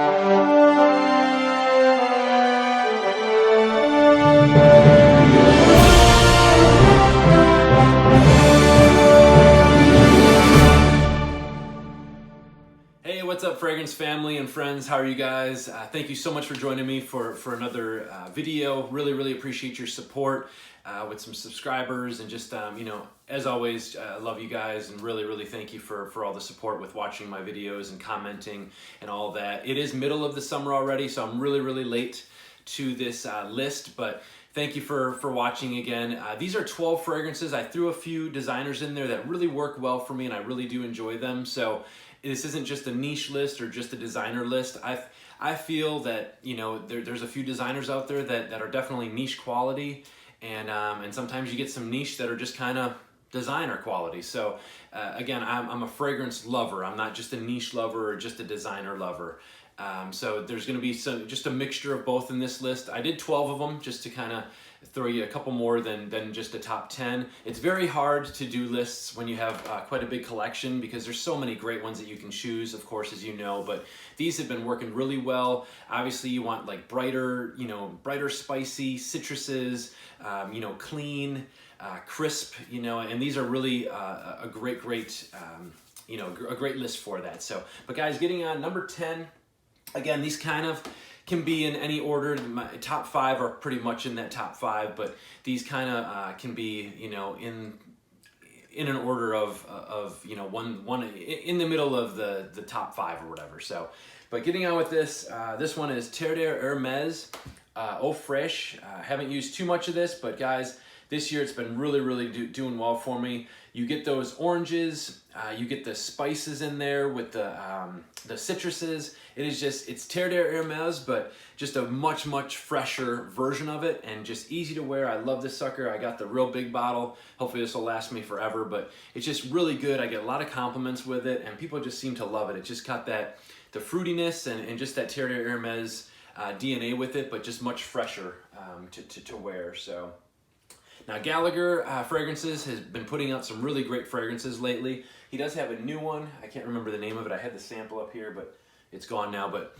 Hey, what's up, fragrance family and friends? How are you guys? Thank you so much for joining me for another video. Really appreciate your support with some subscribers, and just as always, I love you guys, and really thank you for all the support with watching my videos and commenting and all that. It is middle of the summer already, so I'm really late to this list, but thank you for watching again. These are 12 fragrances. I threw a few designers in there that really work well for me, and I really do enjoy them. So this isn't just a niche list or just a designer list. I feel that there's a few designers out there that are definitely niche quality, and sometimes you get some niche that are just kind of designer quality. So again, I'm a fragrance lover. I'm not just a niche lover or just a designer lover. So there's going to be just a mixture of both in this list. I did 12 of them just to kind of throw you a couple more than just a top 10. It's very hard to do lists when you have quite a big collection, because there's so many great ones that you can choose, of course, as you know, but these have been working really well. Obviously you want like brighter spicy citruses, clean, crisp, and these are really a great list for that. So, but guys, getting on number 10, again, these kind of can be in any order. My top 5 are pretty much in that top 5, but these kind of can be, in an order of one in the middle of the top 5 or whatever. So, but getting on with this, this one is Terre de Hermes Eau TresFraiche. Haven't used too much of this, but guys, this year it's been really doing well for me. You get those oranges, you get the spices in there with the citruses. It's Terre de Hermes, but just a much fresher version of it, and just easy to wear. I love this sucker. I got the real big bottle. Hopefully this will last me forever, but it's just really good. I get a lot of compliments with it, and people just seem to love it. It just got the fruitiness and just that Terre de Hermes DNA with it, but just much fresher to wear. So. Now Gallagher Fragrances has been putting out some really great fragrances lately. He does have a new one. I can't remember the name of it. I had the sample up here, but it's gone now. But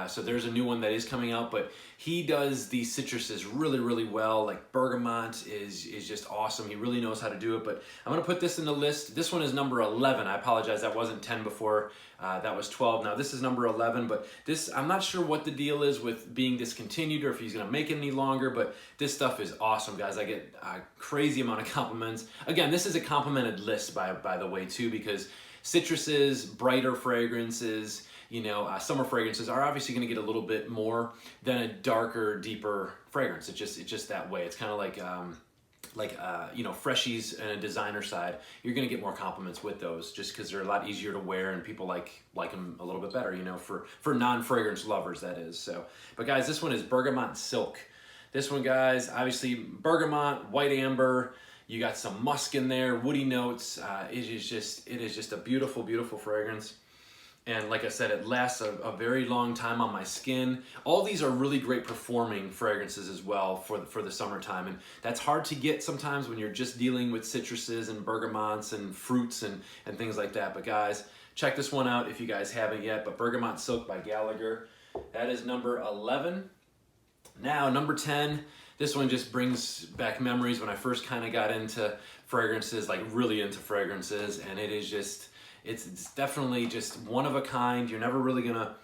so there's a new one that is coming out, but he does these citruses really well. Like Bergamot is just awesome. He really knows how to do it. But I'm gonna put this in the list. This one is number 11. I apologize, that wasn't 10 before. That was 12. Now this is number 11, but this, I'm not sure what the deal is with being discontinued or if he's gonna make it any longer, but this stuff is awesome, guys. I get a crazy amount of compliments. Again, this is a complimented list by the way too, because citruses, brighter fragrances, summer fragrances are obviously going to get a little bit more than a darker, deeper fragrance. It's just that way. It's kind of like freshies and a designer side. You're going to get more compliments with those just because they're a lot easier to wear, and people like them a little bit better, for non-fragrance lovers, that is. So, but guys, this one is Bergamot Silk. This one, guys, obviously bergamot, white amber. You got some musk in there, woody notes. It is just a beautiful fragrance. And like I said, it lasts a very long time on my skin. All these are really great performing fragrances as well for the summertime. And that's hard to get sometimes when you're just dealing with citruses and bergamots and fruits and things like that. But guys, check this one out if you guys haven't yet. But Bergamot Silk by Gallagher, that is number 11. Now, number 10, this one just brings back memories when I first kind of got into fragrances, like really into fragrances. And it is just... It's definitely just one of a kind. You're never really gonna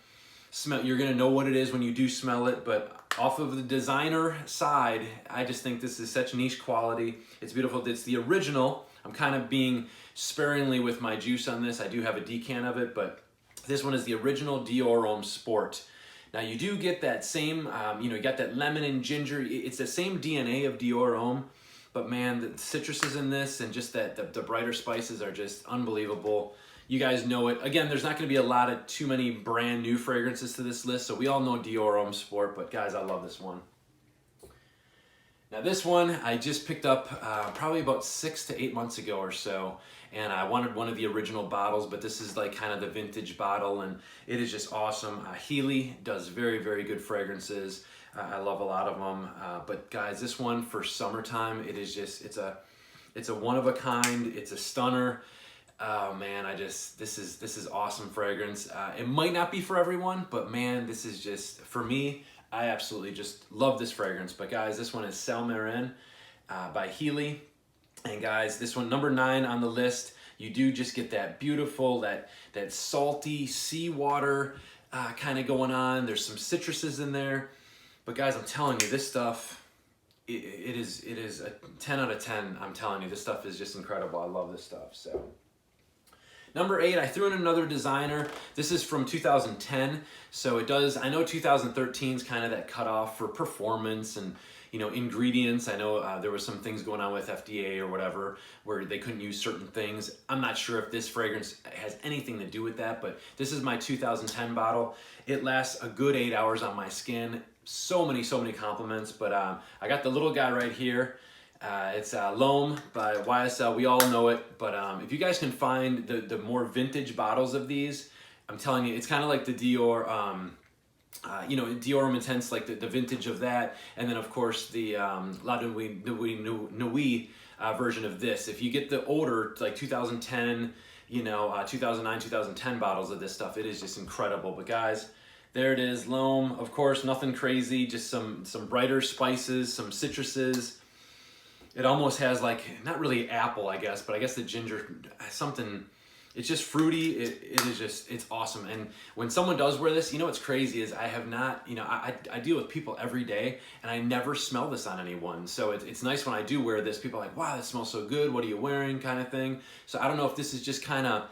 smell, you're gonna know what it is when you do smell it, but off of the designer side, I just think this is such niche quality. It's beautiful. It's the original. I'm kind of being sparingly with my juice on this. I do have a decan of it, but this one is the original Dior Homme Sport. Now you do get that same, you got that lemon and ginger. It's the same DNA of Dior Homme, but man, the citruses in this and just the brighter spices are just unbelievable. You guys know it. Again, there's not going to be a lot of too many brand new fragrances to this list, so we all know Dior Homme Sport, but guys, I love this one. Now this one I just picked up probably about 6 to 8 months ago or so, and I wanted one of the original bottles, but this is like kind of the vintage bottle, and it is just awesome. Heeley does very good fragrances. I love a lot of them, but guys, this one for summertime, it is just, it's a one of a kind. It's a stunner. Oh man, this is awesome fragrance. It might not be for everyone, but man, this is just, for me, I absolutely just love this fragrance. But guys, this one is Sel Marin by Heeley. And guys, this one, number 9 on the list. You do just get that beautiful, that salty seawater kind of going on. There's some citruses in there. But guys, I'm telling you, this stuff, it is a 10 out of 10. I'm telling you, this stuff is just incredible. I love this stuff. So number 8, I threw in another designer. This is from 2010. So it does, I know 2013 is kind of that cutoff for performance and, you know, ingredients. I know there was some things going on with FDA or whatever where they couldn't use certain things. I'm not sure if this fragrance has anything to do with that, but this is my 2010 bottle. It lasts a good 8 hours on my skin. So many compliments, but I got the little guy right here. It's L'Homme by YSL. We all know it, but if you guys can find the more vintage bottles of these, I'm telling you, it's kind of like the Dior, you know, Dior Intense, like the vintage of that, and then of course the La Nuit version of this. If you get the older, like 2010, you know, 2009, 2010 bottles of this stuff, it is just incredible. But guys, there it is, L'Homme. Of course, nothing crazy, just some brighter spices, some citruses. It almost has like, not really apple, I guess, but I guess the ginger, something, it's just fruity. It is just, it's awesome. And when someone does wear this, you know what's crazy is I have not, you know, I deal with people every day and I never smell this on anyone. So it's nice when I do wear this, people are like, wow, that smells so good. What are you wearing, kind of thing. So I don't know if this is just kind of,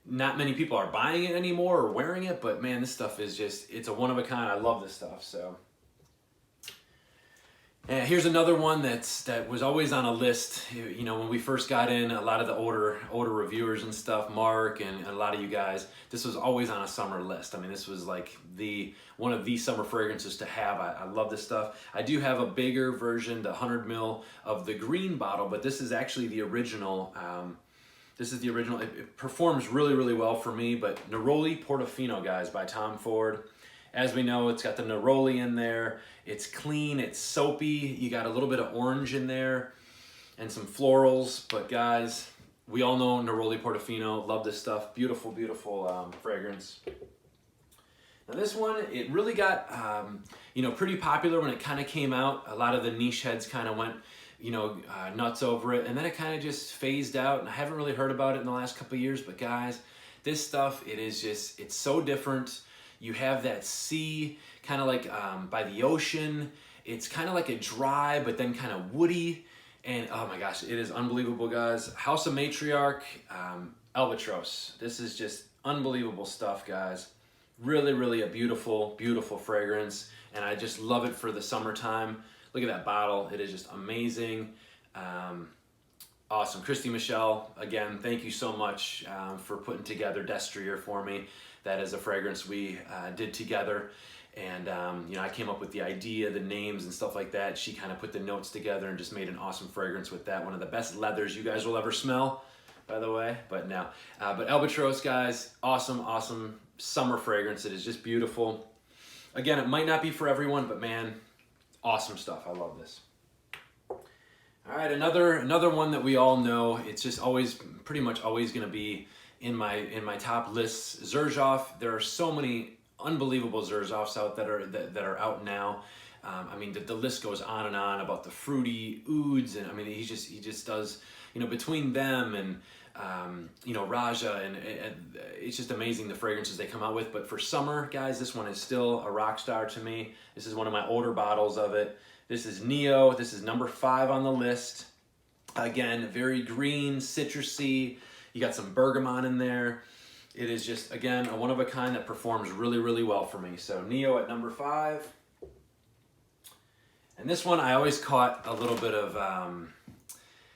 not many people are buying it anymore or wearing it, but man, this stuff is just, it's a one of a kind. I love this stuff. So and here's another one that was always on a list. You know, when we first got in, a lot of the older reviewers and stuff, Mark and a lot of you guys, this was always on a summer list. I mean, this was like one of the summer fragrances to have. I love this stuff. I do have a bigger version, the 100 ml of the green bottle, but this is actually the original. This is the original. It performs really well for me, but Neroli Portofino, guys, by Tom Ford. As we know, it's got the Neroli in there. It's clean, it's soapy. You got a little bit of orange in there and some florals. But guys, we all know Neroli Portofino. Love this stuff. Beautiful fragrance. Now this one, it really got, you know, pretty popular when it kind of came out. A lot of the niche heads kind of went, you know, nuts over it, and then it kind of just phased out, and I haven't really heard about it in the last couple of years. But guys, this stuff, it is just, it's so different. You have that sea, kind of like by the ocean. It's kind of like a dry, but then kind of woody, and oh my gosh, it is unbelievable, guys. House of Matriarch, Albatross. This is just unbelievable stuff, guys. Really a beautiful fragrance, and I just love it for the summertime. Look at that bottle. It is just amazing. Awesome. Christy Michelle, again, thank you so much for putting together Destrier for me. That is a fragrance we did together. And, you know, I came up with the idea, the names and stuff like that. She kind of put the notes together and just made an awesome fragrance with that. One of the best leathers you guys will ever smell, by the way. But now, but Albatross, guys, awesome summer fragrance. It is just beautiful. Again, it might not be for everyone, but man, awesome stuff. I love this. All right, another one that we all know. It's just always, pretty much always going to be in my top lists. Xerjoff. There are so many unbelievable Xerjoffs out that are out now. I mean, the list goes on and on about the fruity ouds, and I mean, he just does, you know, between them and you know, Roja, and it's just amazing the fragrances they come out with. But for summer, guys, this one is still a rock star to me. This is one of my older bottles of it. This is NIO. This is number 5 on the list. Again, very green, citrusy. You got some bergamot in there. It is just, again, a one of a kind that performs really well for me. So NIO at number 5. And this one, I always caught a little bit of,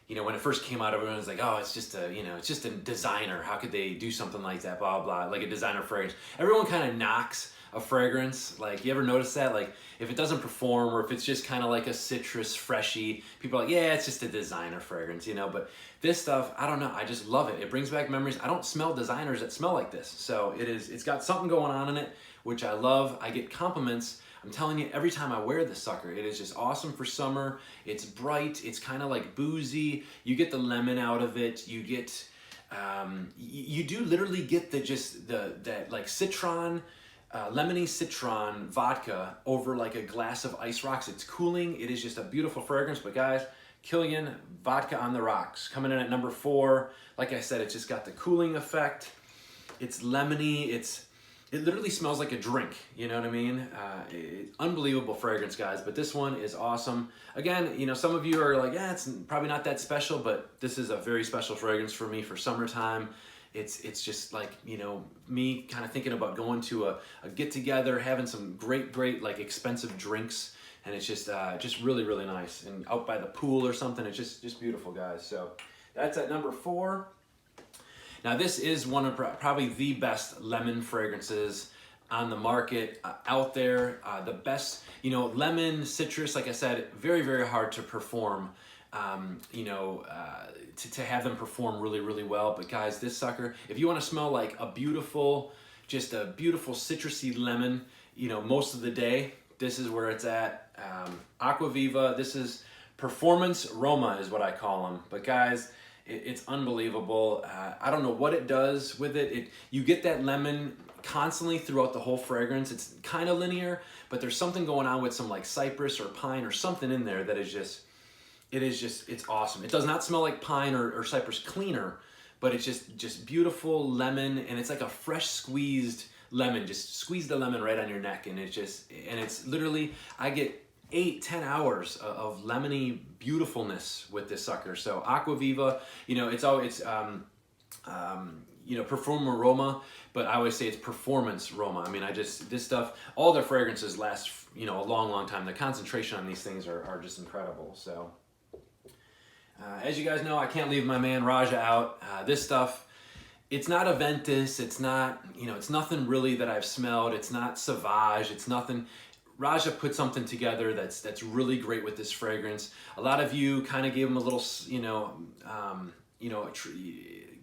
you know, when it first came out, everyone was like, oh, it's just a, you know, it's just a designer. How could they do something like that, blah, blah, like a designer fragrance. Everyone kind of knocks a fragrance. Like, you ever notice that? Like, if it doesn't perform, or if it's just kind of like a citrus freshy, people are like, yeah, it's just a designer fragrance, you know. But this stuff, I don't know, I just love it. It brings back memories. I don't smell designers that smell like this. So it's got something going on in it, which I love. I get compliments. I'm telling you, every time I wear this sucker, it is just awesome for summer. It's bright. It's kind of like boozy. You get the lemon out of it. You get You do literally get that like citron, lemony citron vodka over like a glass of ice rocks. It's cooling. It is just a beautiful fragrance. But guys, Kilian Vodka on the Rocks coming in at number 4. Like I said, it's just got the cooling effect. It's lemony. It literally smells like a drink. You know what I mean? Unbelievable fragrance, guys. But this one is awesome. Again, you know, some of you are like, yeah, it's probably not that special, but this is a very special fragrance for me for summertime. It's just like, you know, me kind of thinking about going to a get together, having some great like expensive drinks, and it's just really, really nice. And out by the pool or something, it's just beautiful, guys. So that's at number 4. Now this is one of probably the best lemon fragrances on the market out there. The best, you know, lemon, citrus, like I said, very, very hard to perform, you know, to have them perform really, really well. But guys, this sucker, if you want to smell like a beautiful, just a beautiful citrusy lemon, you know, most of the day, this is where it's at. Acqua Viva, this is Performance Roma is what I call them. But guys, it's unbelievable. I don't know what it does with it. You get that lemon constantly throughout the whole fragrance. It's kind of linear, but there's something going on with some like cypress or pine or something in there that is just, it's awesome. It does not smell like pine or cypress cleaner, but it's just beautiful lemon, and it's like a fresh squeezed lemon. Just squeeze the lemon right on your neck, and it's literally, I get 8-10 hours of lemony beautifulness with this sucker. So Acqua Viva, you know, it's you know, Perform Aroma, but I always say it's Performance Roma. I mean, this stuff, all their fragrances last, you know, a long time. The concentration on these things are just incredible. So as you guys know, I can't leave my man Roja out. This stuff, it's not Aventus, it's not, you know, it's nothing really that I've smelled. It's not Sauvage, it's nothing. Raja put something together that's really great with this fragrance. A lot of you kind of gave him a little,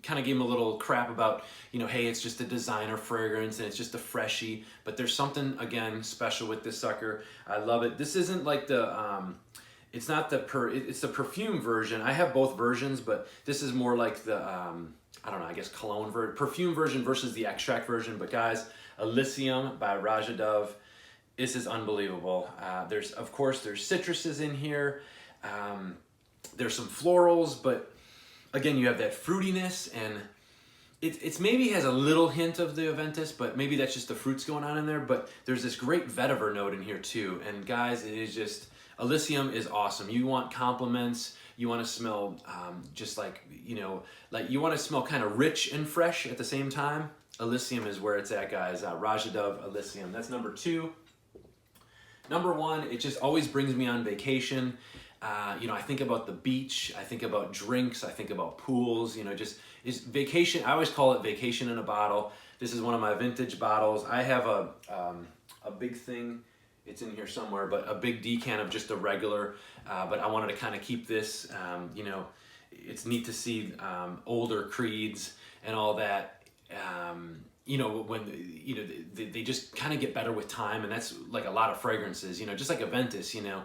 kind of gave him a little crap about, you know, hey, it's just a designer fragrance and it's just a freshie. But there's something, again, special with this sucker. I love it. This isn't like the, it's not the it's the perfume version. I have both versions, but this is more like the, I don't know, I guess cologne perfume version versus the extract version. But guys, Elysium by Raja Dove. This is unbelievable. Of course, there's citruses in here. There's some florals, but again, you have that fruitiness, and it's maybe has a little hint of the Aventus, but maybe that's just the fruits going on in there. But there's this great vetiver note in here too. And guys, it is just, Elysium is awesome. You want compliments. You want to smell just like, you know, like you want to smell kind of rich and fresh at the same time. Elysium is where it's at, guys. Raja Dove Elysium. That's number 2. Number 1, it just always brings me on vacation. You know, I think about the beach, I think about drinks, I think about pools, you know, just is vacation. I always call it vacation in a bottle. This is one of my vintage bottles. I have a big thing, it's in here somewhere, but a big decan of just a regular, but I wanted to kind of keep this, you know, it's neat to see older creeds and all that. You know, when, you know, they just kind of get better with time, and that's like a lot of fragrances, you know, just like Aventus, you know,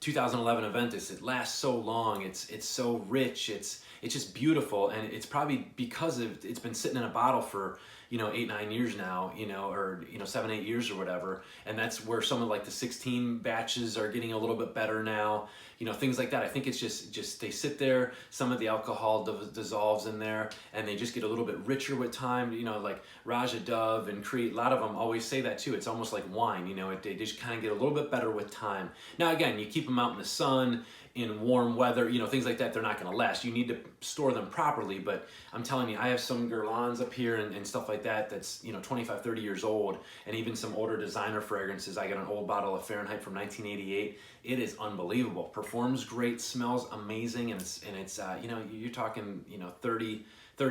2011 Aventus, it lasts so long, it's so rich, it's just beautiful, and it's probably because it's been sitting in a bottle for, you know, 8-9 years now, you know, or, you know, 7-8 years or whatever, and that's where some of like the 16 batches are getting a little bit better now, you know, things like that. I think it's just they sit there, some of the alcohol dissolves in there, and they just get a little bit richer with time, you know, like Raja Dove and Creed, a lot of them always say that too. It's almost like wine, you know, they just kind of get a little bit better with time. Now again, you keep them out in the sun, in warm weather, you know, things like that, they're not going to last. You need to store them properly, but I'm telling you, I have some Guerlains up here and stuff like that that's, you know, 25, 30 years old, and even some older designer fragrances. I got an old bottle of Fahrenheit from 1988. It is unbelievable. Performs great, smells amazing, and it's you know, you're talking, you know, 30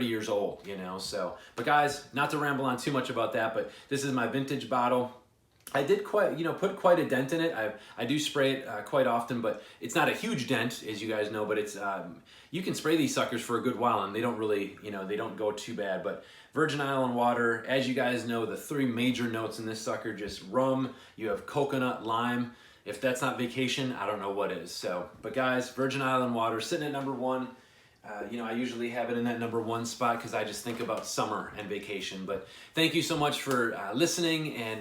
years old, you know, so. But guys, not to ramble on too much about that, but this is my vintage bottle. I did put quite a dent in it. I do spray it quite often, but it's not a huge dent, as you guys know, but it's, you can spray these suckers for a good while and they don't really, you know, they don't go too bad. But Virgin Island water, as you guys know, the 3 major notes in this sucker, just rum, you have coconut, lime. If that's not vacation, I don't know what is. So, but guys, Virgin Island water sitting at number 1. You know, I usually have it in that #1 spot because I just think about summer and vacation. But thank you so much for listening. And,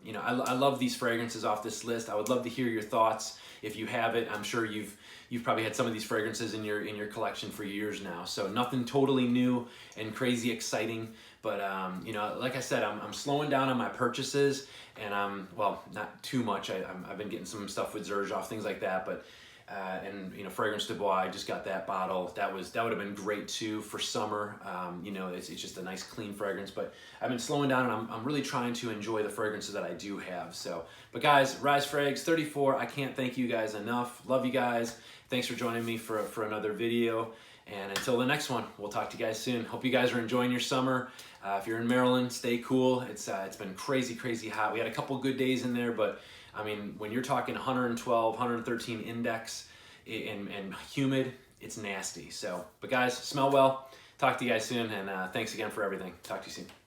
you know, I love these fragrances off this list. I would love to hear your thoughts. If you have it, I'm sure you've probably had some of these fragrances in your collection for years now. So nothing totally new and crazy exciting. But, you know, like I said, I'm slowing down on my purchases. And well, not too much. I've been getting some stuff with Xerjoff, things like that. But and you know, Fragrance de Bois, I just got that bottle. That would have been great too for summer. You know, it's just a nice clean fragrance. But I've been slowing down, and I'm really trying to enjoy the fragrances that I do have. So, but guys, Rise Frags 34. I can't thank you guys enough. Love you guys. Thanks for joining me for another video. And until the next one, we'll talk to you guys soon. Hope you guys are enjoying your summer. If you're in Maryland, stay cool. It's been crazy hot. We had a couple good days in there, but I mean, when you're talking 112, 113 index and humid, it's nasty. So, but guys, smell well. Talk to you guys soon, and thanks again for everything. Talk to you soon.